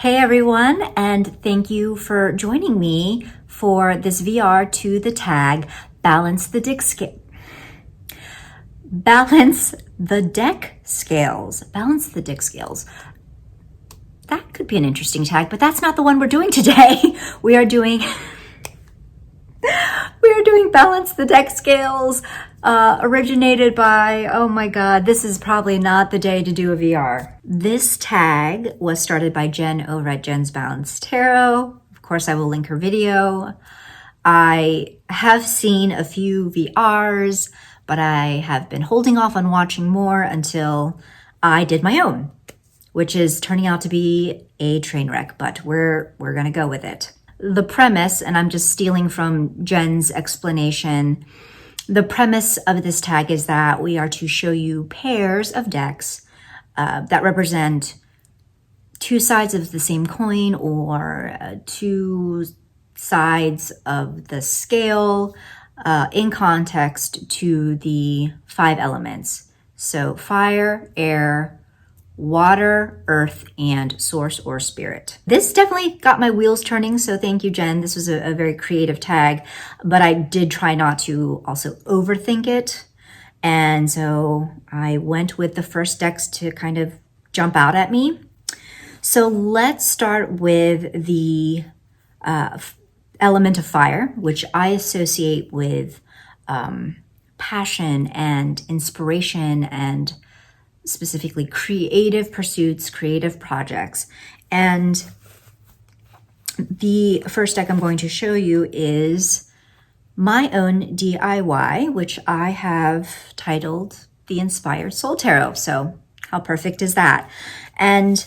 Hey everyone, and thank you for joining me for this VR to the tag Balance the Deck Scales. Balance the Deck Scales. That could be an interesting tag, but that's not the one we're doing today. We are doing Balance the Deck Scales, originated by, oh my God, this is probably not the day to do a VR. This tag was started by Jen over at Jen's Balance Tarot. Of course, I will link her video. I have seen a few VRs, but I have been holding off on watching more until I did my own, which is turning out to be a train wreck, but we're gonna go with it. The premise, and I'm just stealing from Jen's explanation, the premise of this tag is that we are to show you pairs of decks that represent two sides of the same coin or two sides of the scale in context to the 5 elements. So fire, air, water, earth, and source or spirit. This definitely got my wheels turning, so thank you, Jen. This was a very creative tag, but I did try not to also overthink it. And so I went with the first decks to kind of jump out at me. So let's start with the element of fire, which I associate with passion and inspiration and specifically creative pursuits, creative projects. And the first deck I'm going to show you is my own DIY, which I have titled the Inspired Soul Tarot. So how perfect is that? And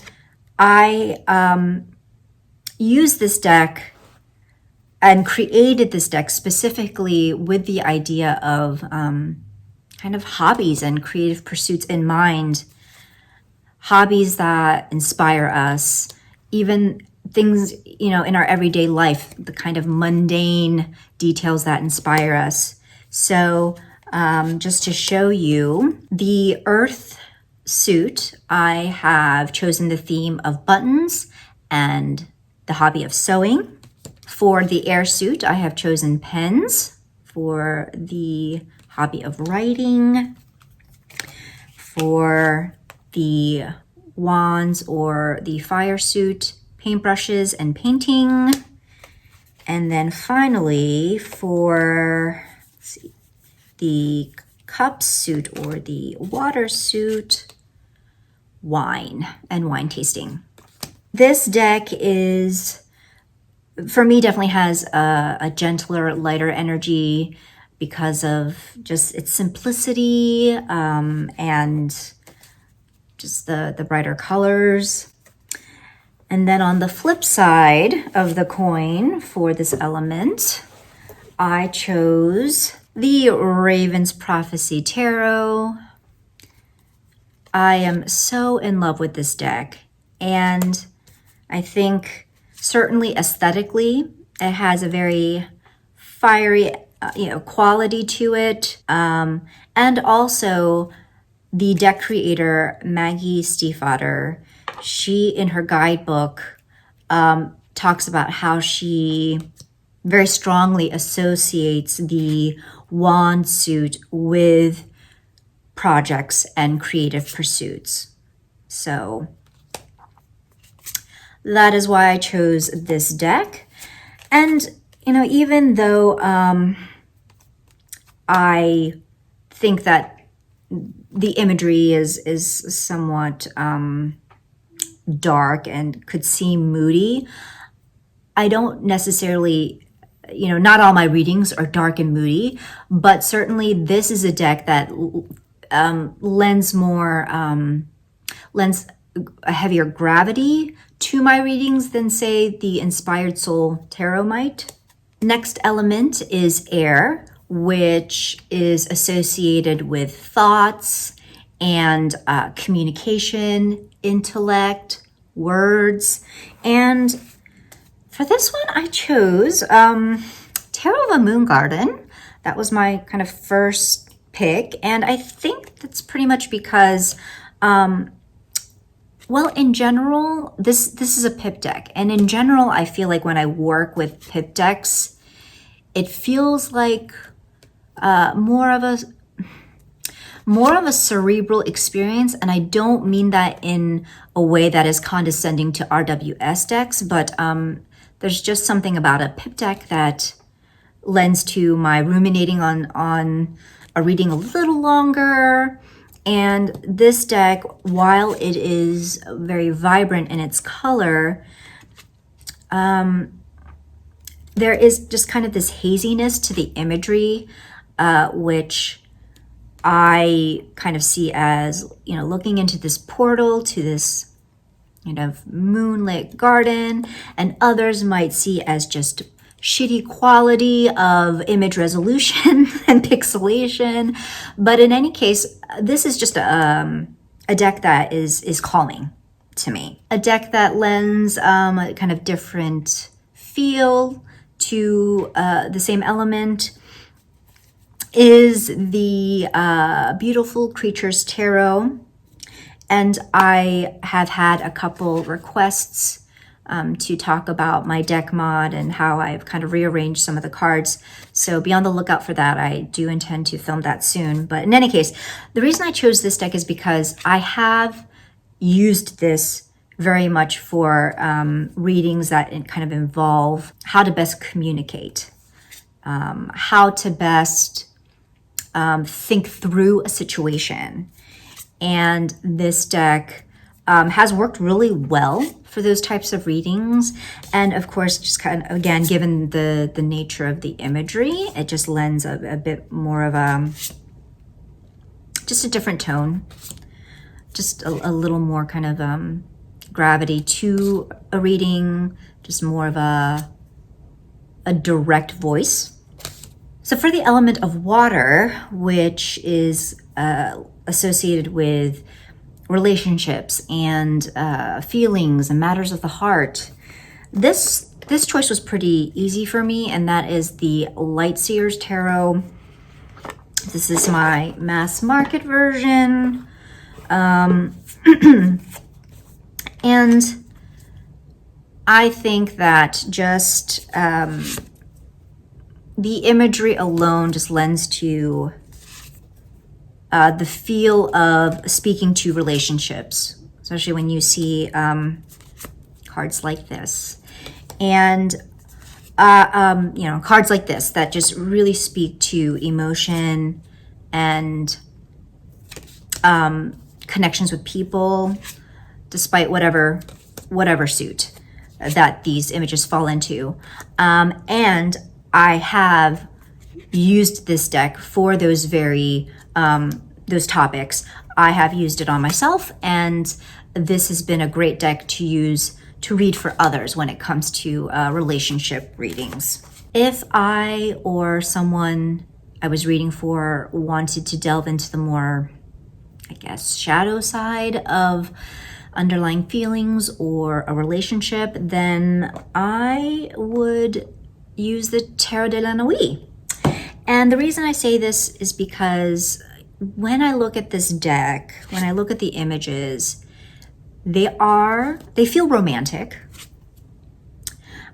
I used this deck and created this deck specifically with the idea of kind of hobbies and creative pursuits in mind, hobbies that inspire us, even things, in our everyday life, the kind of mundane details that inspire us. So just to show you the earth suit, I have chosen the theme of buttons and the hobby of sewing. For the air suit, I have chosen pens. For the hobby of writing, for the wands or the fire suit, paintbrushes and painting. And then finally, for the cup suit or the water suit, wine and wine tasting. This deck is, for me, definitely has a gentler, lighter energy because of just its simplicity and just the brighter colors. And then on the flip side of the coin for this element, I chose the Raven's Prophecy Tarot. I am so in love with this deck, and I think certainly aesthetically, it has a very fiery quality to it. And also the deck creator, Maggie Stiefvater, she, in her guidebook, talks about how she very strongly associates the wand suit with projects and creative pursuits. So that is why I chose this deck. And, even though I think that the imagery is somewhat dark and could seem moody, I don't necessarily, not all my readings are dark and moody, but certainly this is a deck that lends a heavier gravity to my readings than, say, the Inspired Soul Tarot might. Next element is air, which is associated with thoughts and communication, intellect, words. And for this one, I chose Tarot of a Moon Garden. That was my kind of first pick. And I think that's pretty much because Well, in general, this is a pip deck. And in general, I feel like when I work with pip decks, it feels like more of a cerebral experience. And I don't mean that in a way that is condescending to RWS decks, but there's just something about a pip deck that lends to my ruminating on a reading a little longer. And this deck, while it is very vibrant in its color, there is just kind of this haziness to the imagery, which I kind of see as, looking into this portal to this moonlit garden, and others might see as just shitty quality of image resolution and pixelation. But in any case, this is just a deck that is calming to me. A deck that lends a kind of different feel to the same element is the Beautiful Creatures Tarot. And I have had a couple requests to talk about my deck mod and how I've kind of rearranged some of the cards. So be on the lookout for that. I do intend to film that soon. But in any case, the reason I chose this deck is because I have used this very much for readings that kind of involve how to best communicate, how to best think through a situation. And this deck has worked really well for those types of readings. And of course, just kind of, again, given the nature of the imagery, it just lends a bit more of just a different tone, just a little more kind of gravity to a reading, just more of a direct voice. So for the element of water, which is associated with relationships and feelings and matters of the heart, this choice was pretty easy for me, and that is the Lightseers Tarot. This is my mass market version. And I think that just the imagery alone just lends to the feel of speaking to relationships, especially when you see cards like this. And, cards like this that just really speak to emotion and connections with people, despite whatever suit that these images fall into. And I have used this deck for those those topics. I have used it on myself, and this has been a great deck to use to read for others when it comes to relationship readings. If I or someone I was reading for wanted to delve into the more, shadow side of underlying feelings or a relationship, then I would use the Tarot de la Nuit. And the reason I say this is because when I look at this deck, when I look at the images, they feel romantic.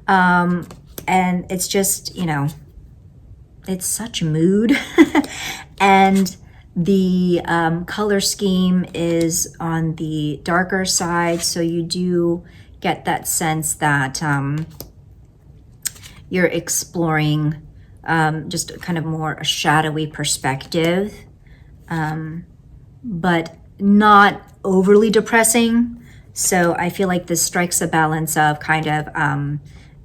And it's just, it's such mood. And the color scheme is on the darker side, so you do get that sense that you're exploring just kind of more a shadowy perspective, but not overly depressing. So I feel like this strikes a balance of kind of,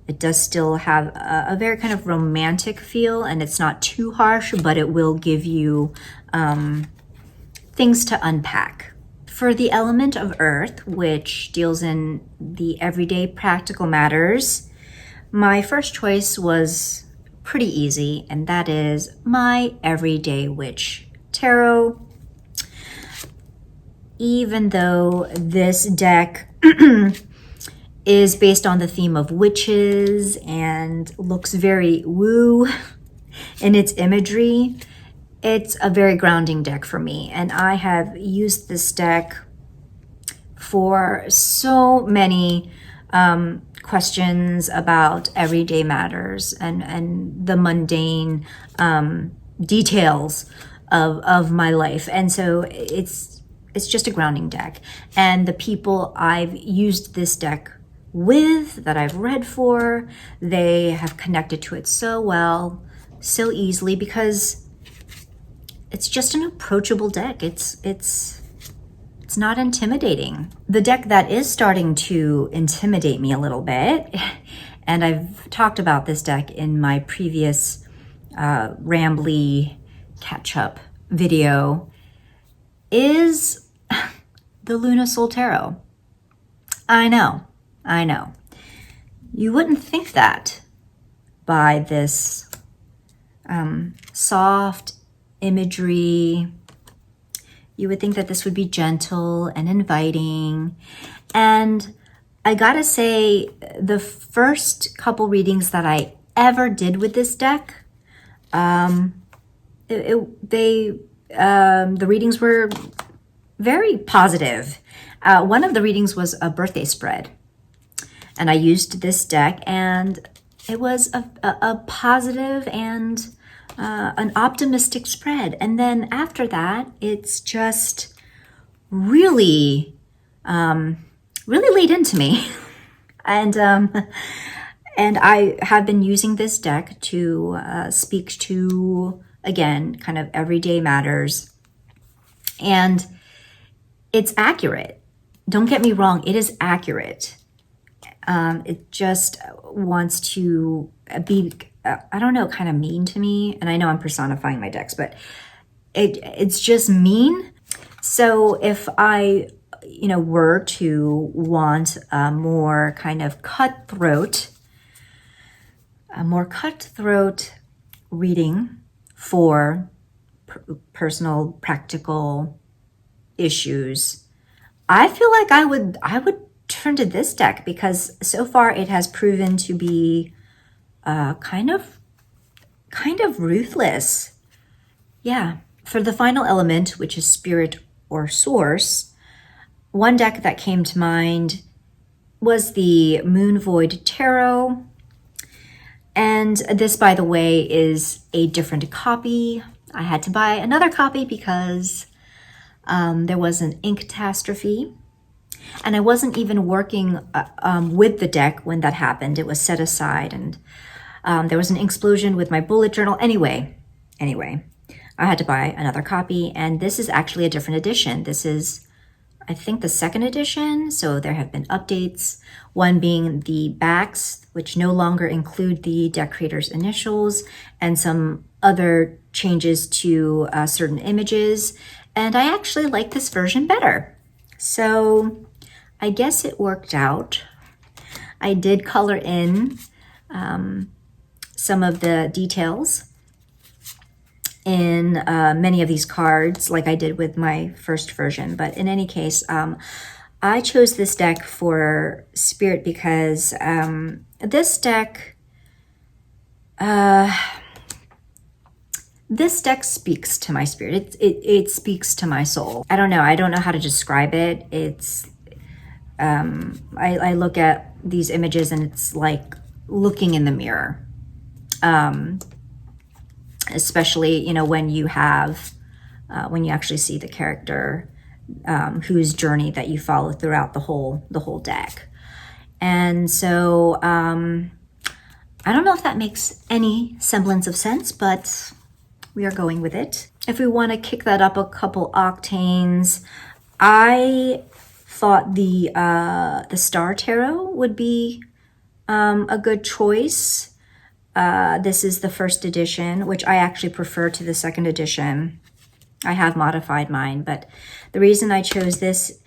it does still have a very kind of romantic feel, and it's not too harsh, but it will give you things to unpack. For the element of earth, which deals in the everyday practical matters, my first choice was pretty easy, and that is my Everyday Witch Tarot. Even though this deck is based on the theme of witches and looks very woo in its imagery, it's a very grounding deck for me. And I have used this deck for so many questions about everyday matters and the mundane details of my life. And so it's just a grounding deck. And the people I've used this deck with, that I've read for, they have connected to it so well, so easily, because it's just an approachable deck. It's not intimidating. The deck that is starting to intimidate me a little bit, and I've talked about this deck in my previous rambly catch-up video, is the Luna Soul Tarot. I know. You wouldn't think that by this soft imagery. You would think that this would be gentle and inviting. And I gotta say, the first couple readings that I ever did with this deck, the readings were very positive. One of the readings was a birthday spread, and I used this deck, and it was a positive and an optimistic spread. And then after that, it's just really laid into me. And I have been using this deck to speak to, again, kind of everyday matters. And it's accurate. Don't get me wrong, it is accurate. It just wants to be, I don't know, kind of mean to me. And I know I'm personifying my decks, but it's just mean. So if I, were to want a more kind of a more cutthroat reading for personal, practical issues, I feel like I would turn to this deck, because so far it has proven to be kind of ruthless. Yeah. For the final element, which is spirit or source, one deck that came to mind was the Moon Void Tarot. And this, by the way, is a different copy. I had to buy another copy because there was an ink catastrophe. And I wasn't even working with the deck when that happened. It was set aside, and there was an explosion with my bullet journal. Anyway, I had to buy another copy, and this is actually a different edition. This is, I think, the second edition, so there have been updates. One being the backs, which no longer include the deck creator's initials, and some other changes to certain images. And I actually like this version better. So I guess it worked out. I did color in some of the details in many of these cards, like I did with my first version. But in any case, I chose this deck for spirit because this deck speaks to my spirit. It speaks to my soul. I don't know how to describe it. It's I look at these images and it's like looking in the mirror. Especially, when you have, when you actually see the character whose journey that you follow throughout the whole deck. And so I don't know if that makes any semblance of sense, but we are going with it. If we want to kick that up a couple octanes, I thought the Star Tarot would be a good choice. This is the first edition, which I actually prefer to the second edition. I have modified mine, but the reason I chose this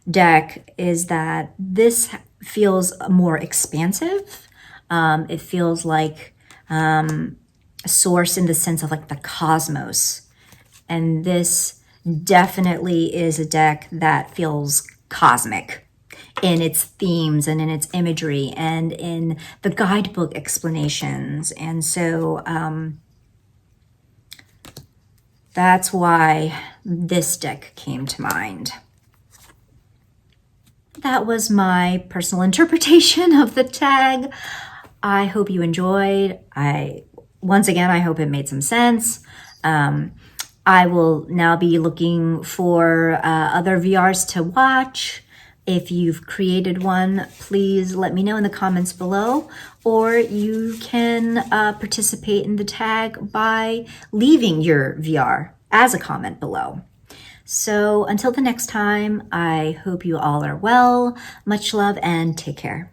deck is that this feels more expansive. It feels like a source in the sense of like the cosmos. And this definitely is a deck that feels cosmic in its themes and in its imagery and in the guidebook explanations. And so that's why this deck came to mind. that was my personal interpretation of the tag. I hope you enjoyed. Once again, I hope it made some sense. I will now be looking for other VRs to watch. If you've created one, please let me know in the comments below, or you can participate in the tag by leaving your VR as a comment below. So until the next time, I hope you all are well. Much love and take care.